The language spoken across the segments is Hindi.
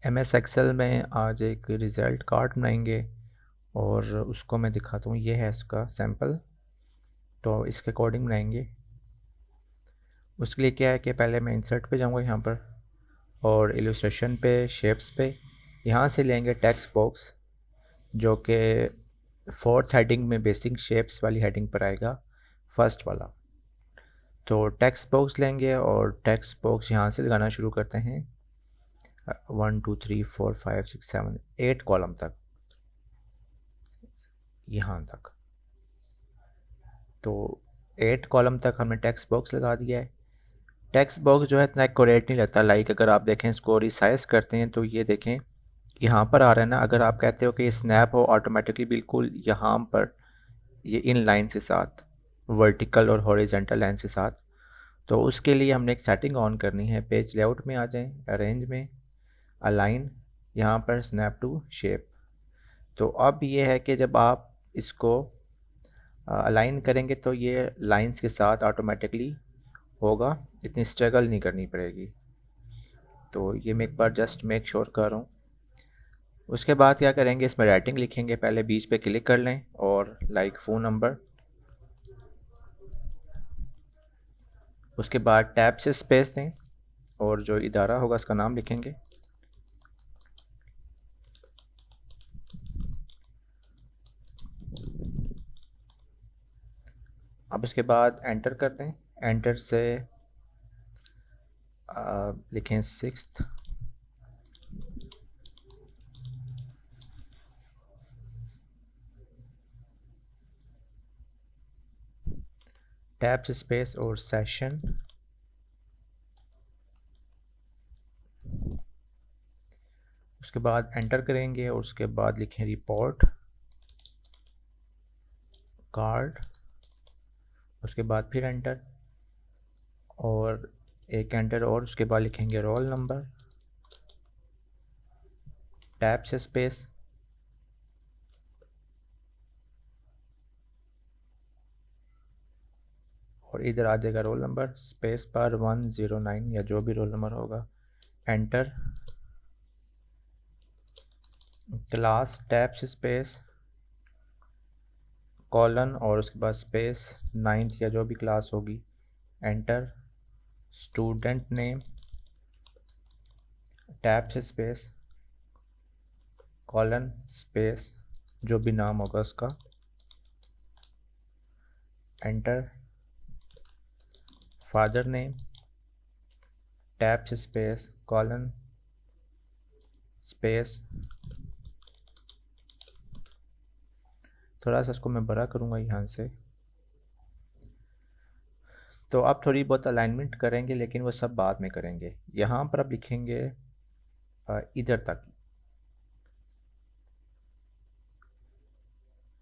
MS एक्सेल में आज एक रिज़ल्ट कार्ड बनाएंगे और उसको मैं दिखाता हूँ। ये है इसका सैम्पल, तो इसके अकॉर्डिंग बनाएंगे। उसके लिए क्या है कि पहले मैं इंसर्ट पे जाऊँगा यहाँ पर, और इलस्ट्रेशन पे, शेप्स पे। यहाँ से लेंगे टेक्स्ट बॉक्स, जो कि फोर्थ हेडिंग में बेसिक शेप्स वाली हेडिंग पर आएगा, फर्स्ट वाला। तो टेक्स्ट बॉक्स लेंगे और टेक्स्ट बॉक्स यहाँ से लगाना शुरू करते हैं। 1 2 3 4 5 6 7 8 कॉलम तक, यहाँ तक। तो 8 कॉलम तक हमने टेक्स्ट बॉक्स लगा दिया है। टेक्स्ट बॉक्स जो है इतना एक्यूरेट नहीं लगता। लाइक अगर आप देखें, इसको रिसाइज करते हैं तो ये देखें यहाँ पर आ रहा है ना। अगर आप कहते हो कि ये स्नैप हो ऑटोमेटिकली बिल्कुल यहाँ पर, ये इन लाइन के साथ, वर्टिकल और हॉरिजेंटल लाइन के साथ, तो उसके लिए हमने एक सेटिंग ऑन करनी है। पेज लेआउट में आ जाएं, अरेंज में, अलाइन, यहाँ पर स्नैप टू शेप। तो अब ये है कि जब आप इसको अलाइन करेंगे तो ये लाइंस के साथ ऑटोमेटिकली होगा, इतनी स्ट्रगल नहीं करनी पड़ेगी। तो ये मैं एक बार जस्ट मेक श्योर कर रहा हूँ। उसके बाद क्या करेंगे, इसमें राइटिंग लिखेंगे। पहले बीच पे क्लिक कर लें और लाइक फ़ोन नंबर, उसके बाद टैब से स्पेस दें और जो इदारा होगा उसका नाम लिखेंगे। अब उसके बाद एंटर कर दें। एंटर से लिखें सिक्स्थ, टैब से स्पेस और सेशन। उसके बाद एंटर करेंगे और उसके बाद लिखें रिपोर्ट कार्ड। उसके बाद फिर एंटर और एक एंटर और, उसके बाद लिखेंगे रोल नंबर, टैब से स्पेस, और इधर आ जाएगा रोल नंबर, स्पेस पर 109 या जो भी रोल नंबर होगा, एंटर। क्लास, टैब से स्पेस, कॉलन और उसके बाद स्पेस, 9th या जो भी क्लास होगी, एंटर। स्टूडेंट नेम, टैब से स्पेस, कॉलन, स्पेस, जो भी नाम होगा उसका, एंटर। फादर नेम, टैब से स्पेस, कॉलन, स्पेस। थोड़ा सा इसको मैं बड़ा करूँगा यहाँ से। तो अब थोड़ी बहुत अलाइनमेंट करेंगे, लेकिन वो सब बाद में करेंगे। यहाँ पर अब लिखेंगे इधर तक।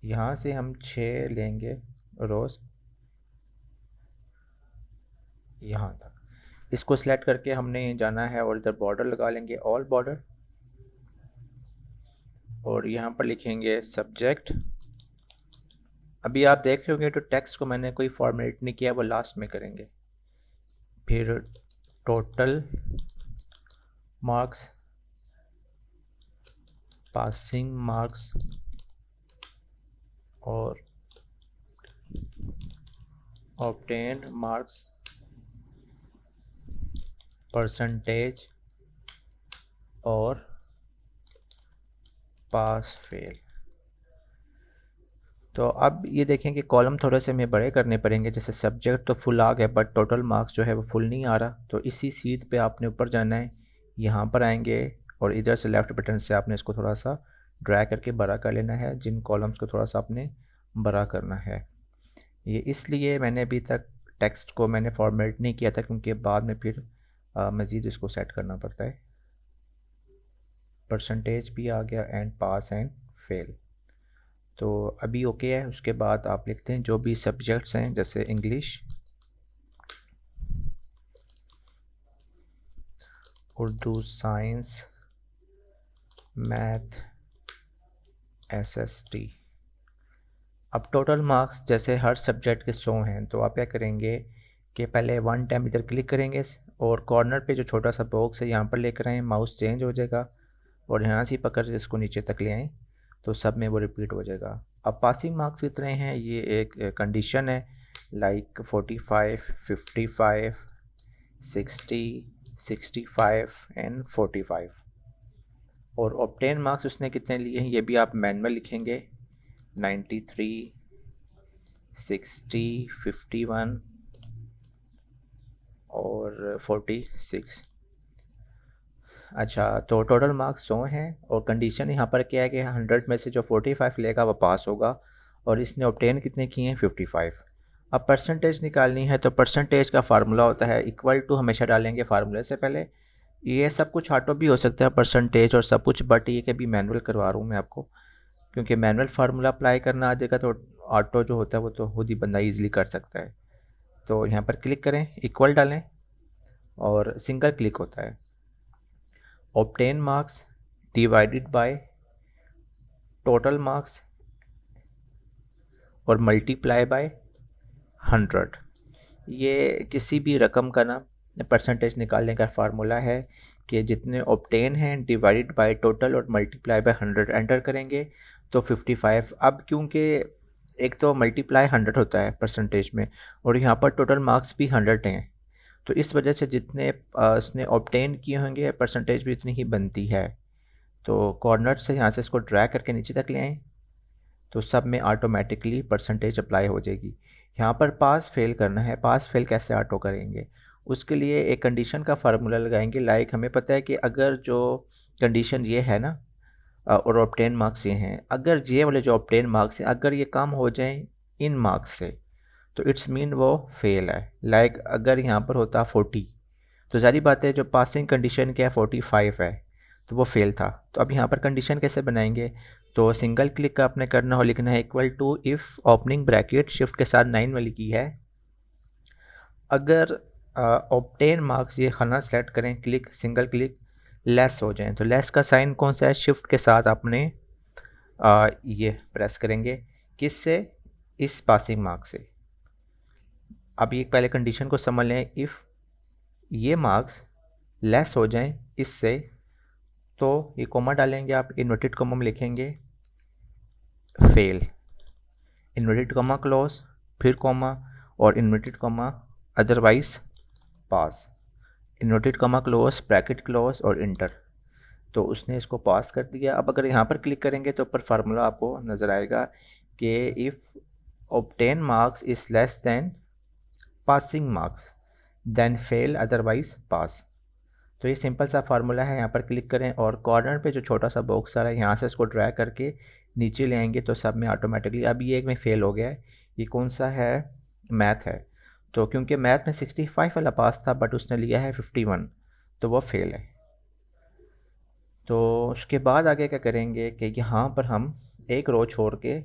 यहाँ से हम 6 लेंगे रोज़, यहाँ तक। इसको सिलेक्ट करके हमने जाना है और इधर बॉर्डर लगा लेंगे, ऑल बॉर्डर। और यहाँ पर लिखेंगे सब्जेक्ट। अभी आप देख रहे होंगे तो टेक्स्ट को मैंने कोई फॉर्मेट नहीं किया, वो लास्ट में करेंगे। फिर टोटल मार्क्स, पासिंग मार्क्स और ऑब्टेन्ड मार्क्स, परसेंटेज और पास फेल। तो अब ये देखें कि कॉलम थोड़े से हमें बड़े करने पड़ेंगे। जैसे सब्जेक्ट तो फुल आ गया, बट टोटल मार्क्स जो है वो फुल नहीं आ रहा। तो इसी सीट पे आपने ऊपर जाना है, यहाँ पर आएंगे और इधर से लेफ़्ट बटन से आपने इसको थोड़ा सा ड्रैग करके बड़ा कर लेना है। जिन कॉलम्स को थोड़ा सा आपने बड़ा करना है। ये इसलिए मैंने अभी तक टेक्स्ट को मैंने फॉर्मेट नहीं किया था, क्योंकि बाद में फिर मज़ीद इसको सेट करना पड़ता है। परसेंटेज भी आ गया एंड पास एंड फेल। तो अभी ओके है। उसके बाद आप लिखते हैं जो भी सब्जेक्ट्स हैं, जैसे English, Urdu, science, math, SST. अब टोटल मार्क्स जैसे हर सब्जेक्ट के 100 हैं, तो आप क्या करेंगे कि पहले 1 टाइम इधर क्लिक करेंगे और कॉर्नर पे जो छोटा सा बॉक्स है यहाँ पर लेकर आएँ, माउस चेंज हो जाएगा। और यहाँ से पकड़ के इसको नीचे तक ले आएँ तो सब में वो रिपीट हो जाएगा। अब पासिंग मार्क्स कितने हैं, ये एक कंडीशन है, लाइक 45, 55, 60, 65 एंड 45। और ऑब्टेन मार्क्स उसने कितने लिए हैं ये भी आप मैनुअल लिखेंगे, 93, 60, 51 और 46। अच्छा, तो टोटल मार्क्स 100 हैं और कंडीशन यहाँ पर क्या है कि 100 में से जो 45 लेगा वो पास होगा, और इसने ऑब्टेन कितने किए हैं, 55। अब परसेंटेज निकालनी है तो परसेंटेज का फार्मूला होता है इक्वल टू, हमेशा डालेंगे फार्मूले से पहले। ये सब कुछ ऑटो भी हो सकता है परसेंटेज और सब कुछ, बट ये कि भी मैनुअल करवा रहा हूँ मैं आपको, क्योंकि मैनुअल फार्मूला अप्लाई करना आ जाएगा तो ऑटो जो होता है वो तो खुद ही बंदा ईजिली कर सकता है। तो यहाँ पर क्लिक करें, इक्वल डालें और सिंगल क्लिक होता है, obtain marks divided by total marks और मल्टीप्लाई बाय 100। ये किसी भी रकम का ना परसेंटेज निकालने का फार्मूला है कि जितने ऑब्टेन हैं डिवाइडेड बाय टोटल और मल्टीप्लाई बाय 100 एंटर करेंगे तो 55। अब क्योंकि एक तो मल्टीप्लाई 100 होता है परसेंटेज में और यहाँ पर टोटल मार्क्स भी 100 हैं, तो इस वजह से जितने उसने ऑब्टेन किए होंगे परसेंटेज भी उतनी ही बनती है। तो कॉर्नर से यहाँ से इसको ड्रैग करके नीचे तक ले आएँ तो सब में ऑटोमेटिकली परसेंटेज अप्लाई हो जाएगी। यहाँ पर पास फेल करना है, पास फेल कैसे ऑटो करेंगे, उसके लिए एक कंडीशन का फार्मूला लगाएंगे। लाइक हमें पता है कि अगर जो कंडीशन ये है ना और ऑब्टेन मार्क्स ये हैं, अगर ये वाले जो ऑब्टेन मार्क्स हैं अगर ये कम हो जाएं इन मार्क्स से तो इट्स मीन वो फेल है। लाइक अगर यहाँ पर होता 40 तो ज़ाहिर बात है जो पासिंग कंडीशन क्या है 45 है तो वो फेल था। तो अब यहाँ पर कंडीशन कैसे बनाएंगे, तो सिंगल क्लिक का आपने करना हो, लिखना है equal to if opening bracket shift के साथ 9 वाली की है, अगर ऑब्टेन मार्क्स ये खाना सेलेक्ट करें, क्लिक सिंगल क्लिक लेस हो जाएं तो लेस का साइन कौन सा है, शिफ्ट के साथ आपने ये प्रेस करेंगे, किससे, इस पासिंग मार्क से। अब ये पहले कंडीशन को समझ लें, इफ़ ये मार्क्स लेस हो जाएं इससे तो ये कोमा डालेंगे आप, इन्वर्टेड कोमा में लिखेंगे फेल, इन्वर्टेड कोमा क्लोज, फिर कोमा और inverted comma otherwise pass, inverted comma close, bracket close और इंटर। तो उसने इसको पास कर दिया। अब अगर यहाँ पर क्लिक करेंगे तो ऊपर फार्मूला आपको नज़र आएगा कि if obtain marks is less than passing marks then fail otherwise pass. तो ये सिंपल सा फार्मूला है। यहाँ पर क्लिक करें और कॉर्नर पे जो छोटा सा बॉक्स आ रहा है यहाँ से इसको ड्रैग करके नीचे ले आएंगे तो सब में ऑटोमेटिकली, अब ये एक में फेल हो गया है। ये कौन सा है, मैथ है, तो क्योंकि मैथ में 65 वाला पास था बट उसने लिया है 51 तो वो फेल है। तो उसके बाद आगे क्या करेंगे कि यहाँ पर हम एक रो छोड़ के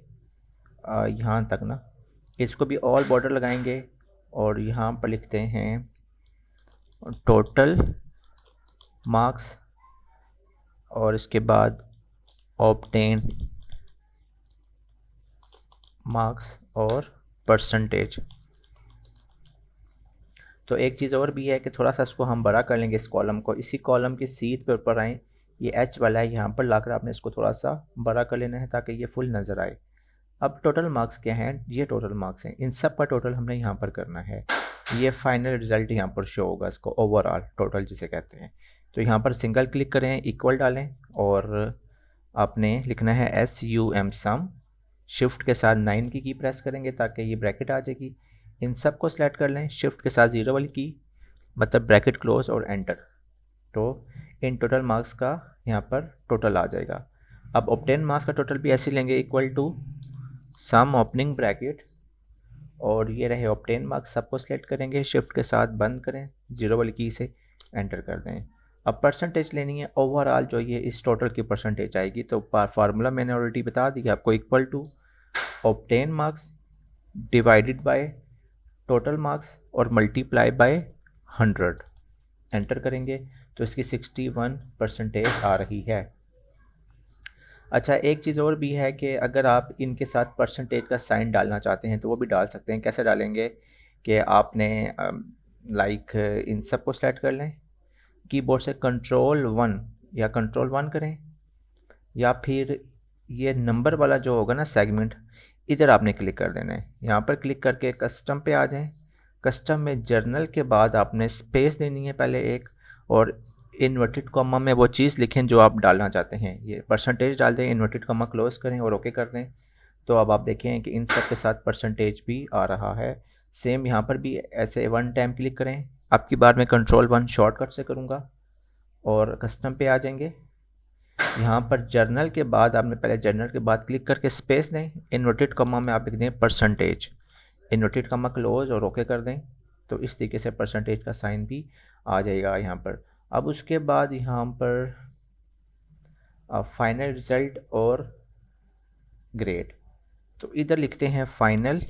यहाँ तक ना इसको भी ऑल बॉर्डर लगाएंगे और यहाँ पर लिखते हैं टोटल मार्क्स और इसके बाद ऑब्टेन मार्क्स और परसेंटेज। तो एक चीज़ और भी है कि थोड़ा सा इसको हम बड़ा कर लेंगे इस कॉलम को, इसी कॉलम की सीट पे ऊपर आएँ, ये एच वाला है यहाँ पर लाकर आपने इसको थोड़ा सा बड़ा कर लेना है ताकि ये फुल नज़र आए। अब टोटल मार्क्स क्या हैं, ये टोटल मार्क्स हैं, इन सब का टोटल हमने यहाँ पर करना है। ये फाइनल रिज़ल्ट यहाँ पर शो होगा, इसको ओवरऑल टोटल जिसे कहते हैं। तो यहाँ पर सिंगल क्लिक करें, इक्वल डालें और आपने लिखना है SUM सम, शिफ्ट के साथ 9 की प्रेस करेंगे ताकि ये ब्रैकेट आ जाएगी। इन सब को सिलेक्ट कर लें, शिफ्ट के साथ 0 वाली की मतलब ब्रैकेट क्लोज और एंटर, तो इन टोटल मार्क्स का यहाँ पर टोटल आ जाएगा। अब ऑब्टेन मार्क्स का टोटल भी ऐसे लेंगे, equal to sum opening bracket और ये रहे ऑब्टेन मार्क्स, सबको सिलेक्ट करेंगे, शिफ्ट के साथ बंद करें, 0 वाली की से एंटर कर दें। अब परसेंटेज लेनी है ओवरऑल, जो ये इस टोटल की परसेंटेज आएगी। तो फार्मूला मैंने ऑलरेडी बता दिया आपको, equal to obtain marks divided by total marks और मल्टीप्लाई बाय 100 एंटर करेंगे तो इसकी 61% आ रही है। अच्छा, एक चीज़ और भी है कि अगर आप इनके साथ परसेंटेज का साइन डालना चाहते हैं तो वो भी डाल सकते हैं। कैसे डालेंगे कि आपने इन सब को सेलेक्ट कर लें, कीबोर्ड से Ctrl 1 या Ctrl 1 करें या फिर ये नंबर वाला जो होगा ना सेगमेंट, इधर आपने क्लिक कर देना है। यहाँ पर क्लिक करके कस्टम पे आ जाएं। कस्टम में जर्नल के बाद आपने स्पेस देनी है पहले एक, और इन्वर्टेड कॉमा में वो चीज़ लिखें जो आप डालना चाहते हैं। ये परसेंटेज डाल दें, इन्वर्टेड कॉमा क्लोज करें और ओके कर दें। तो अब आप देखें कि इन सब के साथ परसेंटेज भी आ रहा है। सेम यहाँ पर भी ऐसे वन टाइम क्लिक करें। अब की बार मैं कंट्रोल 1 शॉर्टकट से करूँगा और कस्टम पे आ जाएंगे। यहाँ पर जर्नल के बाद आपने पहले जर्नल के बाद क्लिक करके स्पेस दें, इन्वर्टेड कॉमा में आप लिख दें परसेंटेज, इन्वर्टेड कॉमा क्लोज और ओके कर दें। तो इस तरीके से परसेंटेज का साइन भी आ जाएगा यहाँ पर। अब उसके बाद यहाँ पर फाइनल रिज़ल्ट और ग्रेड, तो इधर लिखते हैं फाइनल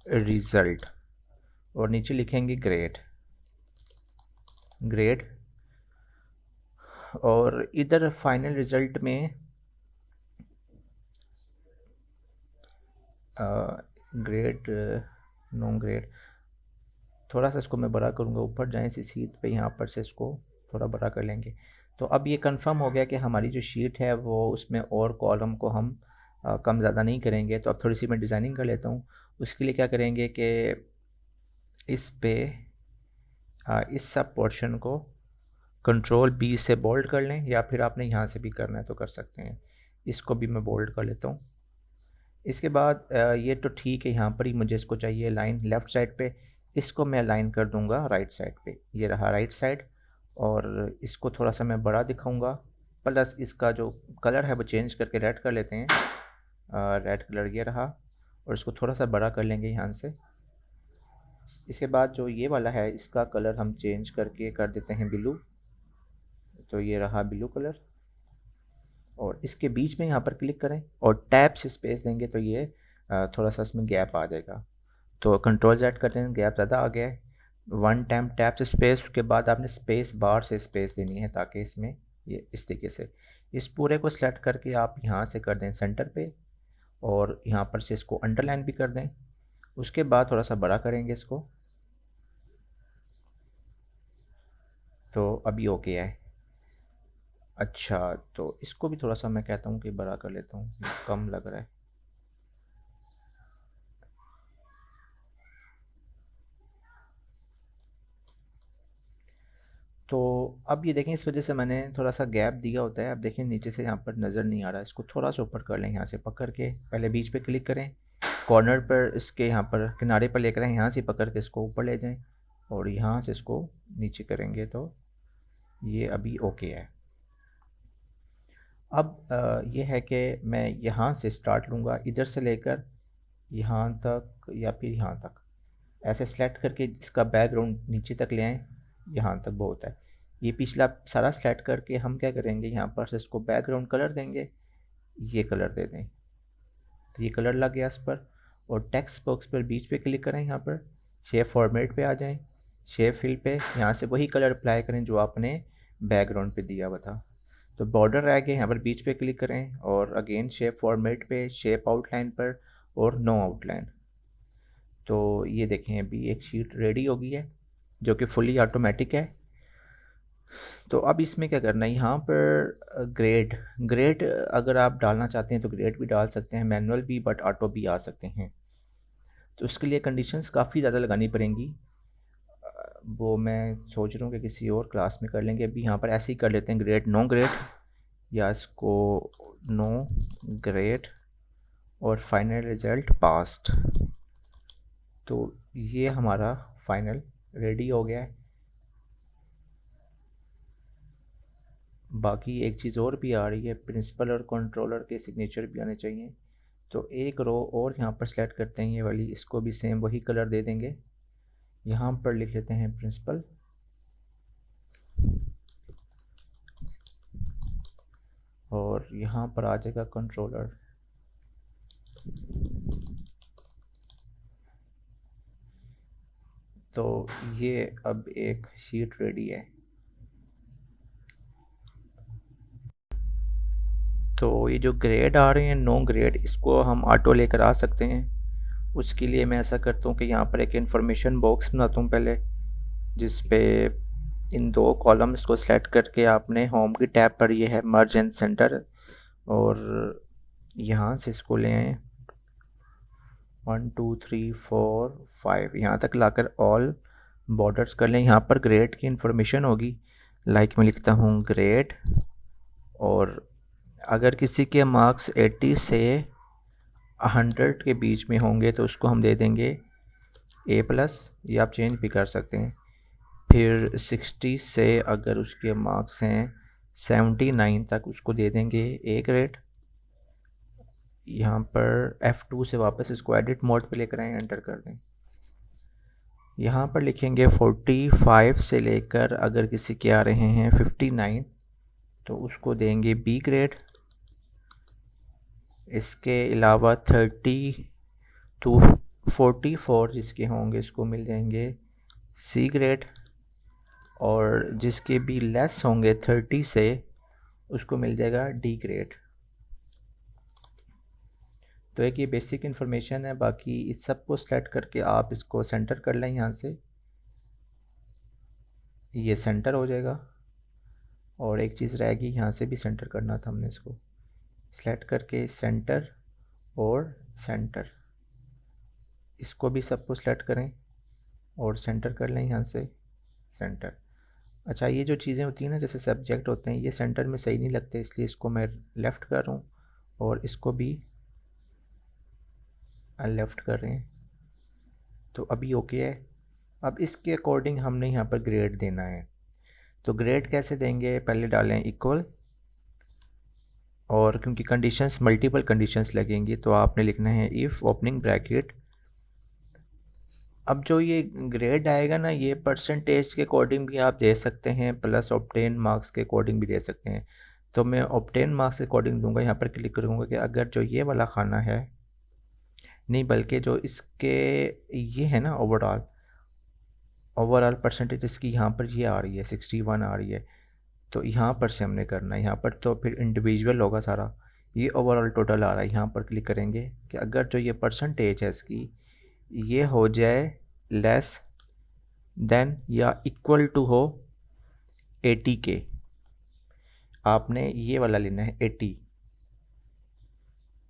रिज़ल्ट और नीचे लिखेंगे ग्रेड। और इधर फाइनल रिज़ल्ट में ग्रेड, नो ग्रेड, थोड़ा सा इसको मैं बड़ा करूँगा, ऊपर जाएं इसी सीट पे, यहाँ पर से इसको थोड़ा बड़ा कर लेंगे। तो अब ये कंफर्म हो गया कि हमारी जो शीट है वो उसमें और कॉलम को हम कम ज़्यादा नहीं करेंगे। तो अब थोड़ी सी मैं डिज़ाइनिंग कर लेता हूँ। उसके लिए क्या करेंगे कि इस पे इस सब पोर्शन को कंट्रोल B से बोल्ड कर लें, या फिर आपने यहाँ से भी करना है तो कर सकते हैं। इसको भी मैं बोल्ड कर लेता हूँ। इसके बाद ये तो ठीक है, यहाँ पर ही मुझे इसको चाहिए लाइन लेफ़्ट साइड पे, इसको मैं लाइन कर दूँगा राइट साइड पे। ये रहा राइट साइड, और इसको थोड़ा सा मैं बड़ा दिखाऊँगा। प्लस इसका जो कलर है वो चेंज करके रेड कर लेते हैं। रेड कलर ये रहा, और इसको थोड़ा सा बड़ा कर लेंगे यहाँ से। इसके बाद जो ये वाला है इसका कलर हम चेंज करके कर देते हैं ब्लू। तो ये रहा ब्लू कलर, और इसके बीच में यहाँ पर क्लिक करें और टैब से स्पेस देंगे तो ये थोड़ा सा इसमें गैप आ जाएगा। तो कंट्रोल Z करते हैं, गैप ज़्यादा आ गया है। वन टाइम टैब से स्पेस, उसके बाद आपने स्पेस बार से स्पेस देनी है ताकि इसमें ये इस तरीके से इस पूरे को सेलेक्ट करके आप यहाँ से कर दें सेंटर पे, और यहाँ पर से इसको अंडरलाइन भी कर दें। उसके बाद थोड़ा सा बड़ा करेंगे इसको। तो अभी ओके है। अच्छा, तो इसको भी थोड़ा सा मैं कहता हूँ कि बड़ा कर लेता हूँ, कम लग रहा है। तो अब ये देखें, इस वजह से मैंने थोड़ा सा गैप दिया होता है। अब देखें नीचे से यहाँ पर नज़र नहीं आ रहा है, इसको थोड़ा सा ऊपर कर लें। यहाँ से पकड़ के पहले बीच पे क्लिक करें, कॉर्नर पर इसके यहाँ पर किनारे पर लेकर आएं, यहाँ से पकड़ के इसको ऊपर ले जाएं, और यहाँ से इसको नीचे करेंगे तो ये अभी ओके है। अब ये है कि मैं यहाँ से स्टार्ट लूँगा, इधर से लेकर यहाँ तक या फिर यहाँ तक, ऐसे सेलेक्ट करके इसका बैकग्राउंड नीचे तक ले आएँ, यहाँ तक बहुत है। ये पिछला सारा सेलेक्ट करके हम क्या करेंगे, यहाँ पर से इसको बैकग्राउंड कलर देंगे, ये कलर दे दें। तो ये कलर लग गया इस पर। और टेक्स्ट बॉक्स पर बीच पे क्लिक करें, यहाँ पर शेप फॉर्मेट पे आ जाएं, शेप फिल पे यहाँ से वही कलर अप्लाई करें जो आपने बैकग्राउंड पे दिया हुआ था। तो बॉर्डर रह गए, यहाँ पर बीच पे क्लिक करें और अगेन शेप फॉर्मेट पे, शेप आउटलाइन पर, और नो आउटलाइन। तो ये देखें अभी एक शीट रेडी हो गई है जो कि फुली ऑटोमेटिक है। तो अब इसमें क्या करना है, यहाँ पर ग्रेड अगर आप डालना चाहते हैं तो ग्रेड भी डाल सकते हैं, मैनुअल भी, बट ऑटो भी आ सकते हैं। तो उसके लिए कंडीशंस काफ़ी ज़्यादा लगानी पड़ेंगी, वो मैं सोच रहा हूँ कि किसी और क्लास में कर लेंगे। अभी यहाँ पर ऐसे ही कर लेते हैं, ग्रेड नो ग्रेड, या इसको नो ग्रेड और फाइनल रिज़ल्ट पास्ट। तो ये हमारा फाइनल रेडी हो गया है। बाकी एक चीज़ और भी आ रही है, प्रिंसिपल और कंट्रोलर के सिग्नेचर भी आने चाहिए। तो एक रो और यहाँ पर सेलेक्ट करते हैं, ये वाली, इसको भी सेम वही कलर दे देंगे। यहाँ पर लिख लेते हैं प्रिंसिपल, और यहाँ पर आ जाएगा कंट्रोलर। तो ये अब एक शीट रेडी है। तो ये जो ग्रेड आ रहे हैं नो ग्रेड, इसको हम ऑटो लेकर आ सकते हैं। उसके लिए मैं ऐसा करता हूँ कि यहाँ पर एक इन्फॉर्मेशन बॉक्स बनाता हूँ पहले, जिस पे इन दो कॉलम्स को सेलेक्ट करके आपने होम की टैब पर, ये है मर्ज एंड सेंटर, और यहाँ से इसको ले आए 1 2 3 4 5 यहाँ तक लाकर ऑल बॉर्डर्स कर लें। यहाँ पर ग्रेड की इंफॉर्मेशन होगी, लाइक मैं लिखता हूँ ग्रेड, और अगर किसी के मार्क्स 80 से 100 के बीच में होंगे तो उसको हम दे देंगे A+, ये आप चेंज भी कर सकते हैं। फिर 60 से अगर उसके मार्क्स हैं 79 तक, उसको दे देंगे A ग्रेड। यहाँ पर F2 से वापस इसको एडिट मोड पे लेकर आए, एंटर कर दें। यहाँ पर लिखेंगे 45 से लेकर अगर किसी के आ रहे हैं 59 तो उसको देंगे B ग्रेड। इसके अलावा 30 to 44 जिसके होंगे इसको मिल जाएंगे C ग्रेड, और जिसके भी लेस होंगे 30 से उसको मिल जाएगा D ग्रेड। तो एक ये बेसिक इन्फॉर्मेशन है, बाकी इस सब को सेलेक्ट करके आप इसको सेंटर कर लें। यहाँ से ये सेंटर हो जाएगा, और एक चीज़ रहेगी, यहाँ से भी सेंटर करना था हमने, इसको सेलेक्ट करके सेंटर और सेंटर, इसको भी सबको सेलेक्ट करें और सेंटर कर लें यहाँ से सेंटर। अच्छा, ये जो चीज़ें होती हैं ना, जैसे सब्जेक्ट होते हैं, ये सेंटर में सही नहीं लगते, इसलिए इसको मैं लेफ़्ट कर रहा हूँ और इसको भी लेफ़्ट कर रहे हैं। तो अभी ओके है। अब इसके अकॉर्डिंग हमने यहाँ पर ग्रेड देना है। तो ग्रेड कैसे देंगे, पहले डालें इक्वल, और क्योंकि कंडीशंस मल्टीपल कंडीशंस लगेंगी तो आपने लिखना है इफ़ ओपनिंग ब्रैकेट। अब जो ये ग्रेड आएगा ना, ये परसेंटेज के अकॉर्डिंग भी आप दे सकते हैं, प्लस ऑब्टेन मार्क्स के अकॉर्डिंग भी दे सकते हैं। तो मैं ऑब्टेन मार्क्स के अकॉर्डिंग दूंगा, यहाँ पर क्लिक करूँगा कि अगर जो ये वाला खाना है, नहीं बल्कि जो इसके ये है ना ओवरऑल परसेंटेज इसकी यहाँ पर ये आ रही है 61 आ रही है, तो यहाँ पर से हमने करना है। यहाँ पर तो फिर इंडिविजुअल होगा सारा, ये ओवरऑल टोटल आ रहा है। यहाँ पर क्लिक करेंगे कि अगर जो ये परसेंटेज है इसकी ये हो जाए लेस देन या इक्वल टू हो 80 के, आपने ये वाला लेना है 80।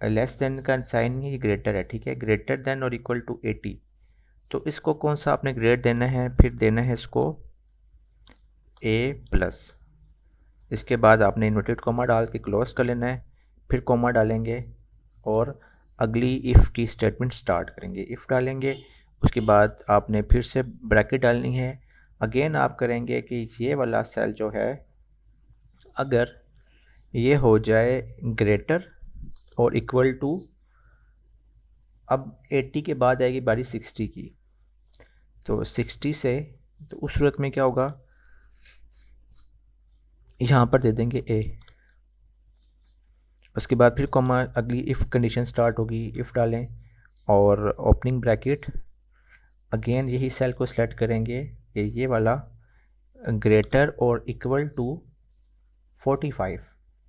लेस देन का साइन नहीं, ये ग्रेटर है, ठीक है, ग्रेटर देन और इक्वल टू 80। तो इसको कौन सा आपने ग्रेड देना है, फिर देना है इसको A+। इसके बाद आपने इन्वर्टेड कॉमा डाल के क्लोज कर लेना है, फिर कॉमा डालेंगे और अगली इफ़ की स्टेटमेंट स्टार्ट करेंगे। इफ़ डालेंगे, उसके बाद आपने फिर से ब्रैकेट डालनी है। अगेन आप करेंगे कि ये वाला सेल जो है अगर ये हो जाए ग्रेटर और इक्वल टू, अब 80 के बाद आएगी बारी 60 की, तो 60 से, तो उस सूरत में क्या होगा, यहाँ पर दे देंगे A। उसके बाद फिर कॉमा, अगली इफ़ कंडीशन स्टार्ट होगी, इफ़ डालें और ओपनिंग ब्रैकेट, अगेन यही सेल को सिलेक्ट करेंगे कि ये वाला ग्रेटर और इक्वल टू 45।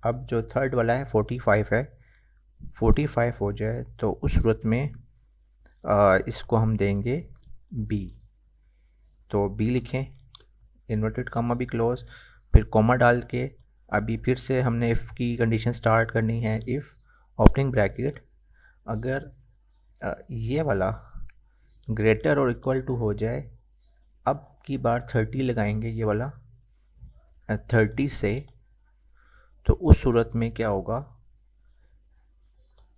अब जो थर्ड वाला है 45 है, 45 हो जाए तो उस सूरत में इसको हम देंगे B। तो B लिखें, इन्वर्टेड कॉमा भी क्लोज, फिर कॉमा डाल के अभी फिर से हमने इफ़ की कंडीशन स्टार्ट करनी है। इफ़ ओपनिंग ब्रैकेट, अगर ये वाला ग्रेटर और इक्वल टू हो जाए, अब की बार 30 लगाएंगे, ये वाला 30 से, तो उस सूरत में क्या होगा,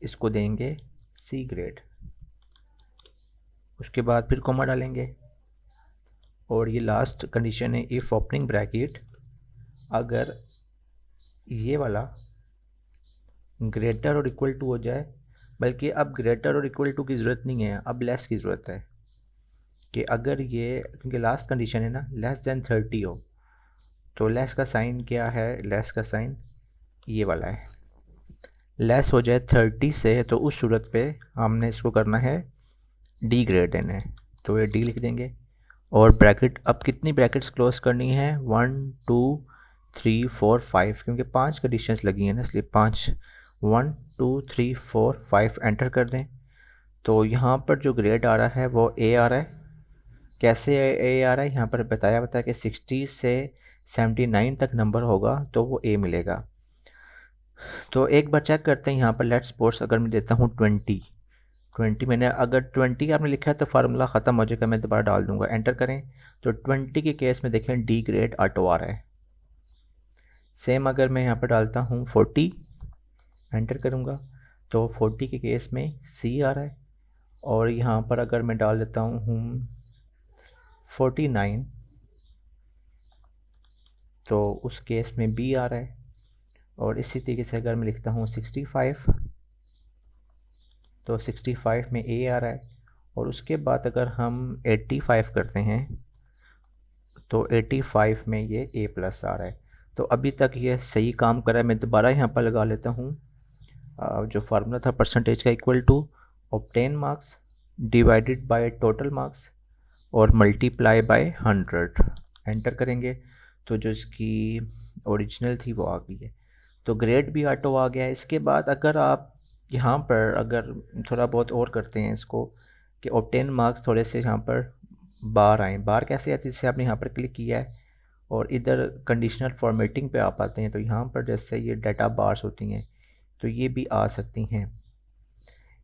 इसको देंगे C ग्रेड। उसके बाद फिर कॉमा डालेंगे और ये लास्ट कंडीशन है इफ़ ओपनिंग ब्रैकेट, अगर ये वाला ग्रेटर और इक्वल टू हो जाए, बल्कि अब ग्रेटर और इक्वल टू की ज़रूरत नहीं है, अब लेस की ज़रूरत है, कि अगर ये, क्योंकि लास्ट कंडीशन है ना, लेस देन 30 हो, तो लेस का साइन क्या है, लेस का साइन ये वाला है, लेस हो जाए 30 से, तो उस सूरत पे हमने इसको करना है D ग्रेड देना है, तो ये D लिख देंगे। और ब्रैकेट, अब कितनी ब्रैकेट्स क्लोज करनी है, 1 2 3 4 5, क्योंकि 5 कंडीशंस लगी हैं ना, इसलिए 5, 1 2 3 4 5 एंटर कर दें। तो यहाँ पर जो ग्रेड आ रहा है वो A आ रहा है, कैसे ए आ रहा है यहाँ पर बताया कि 60 से 79 तक नंबर होगा तो वो ए मिलेगा। तो एक बार चेक करते हैं यहाँ पर, लेट्स सपोज अगर मैं देता हूँ 20 मैंने, अगर 20 आपने लिखा है तो फार्मूला ख़त्म हो जाएगा, मैं दोबारा डाल दूंगा, एंटर करें। तो 20 के केस में देखें डी ग्रेड ऑटो आ रहा है। सेम अगर मैं यहाँ पर डालता हूँ 40, एंटर करूँगा तो 40 के केस में सी आ रहा है। और यहाँ पर अगर मैं डाल देता हूँ 49 तो उस केस में बी आ रहा है। और इसी तरीके से अगर मैं लिखता हूँ 65 तो 65 में ए आ रहा है। और उसके बाद अगर हम 85 करते हैं तो 85 में ये ए प्लस आ रहा है। तो अभी तक ये सही काम कर रहा है। मैं दोबारा यहाँ पर लगा लेता हूँ जो फार्मूला था परसेंटेज का, equal to obtain marks divided by total marks और मल्टीप्लाई बाय 100। एंटर करेंगे तो जो इसकी ओरिजिनल थी वो आ गई है। तो ग्रेड भी ऑटो आ गया है। इसके बाद अगर आप यहाँ पर अगर थोड़ा बहुत और करते हैं इसको कि ऑब्टेन मार्क्स थोड़े से यहाँ पर बार आए, बार कैसे आती है, जैसे आपने यहाँ पर क्लिक किया है और इधर कंडीशनल फॉर्मेटिंग पे आप आते हैं तो यहाँ पर जैसे ये डाटा बार्स होती हैं तो ये भी आ सकती हैं।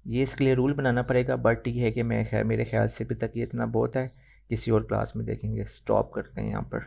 ये इसके लिए रूल बनाना पड़ेगा, बट ये है कि मेरे ख्याल से अभी तक ये इतना बहुत है। किसी और क्लास में देखेंगे। स्टॉप करते हैं यहाँ पर।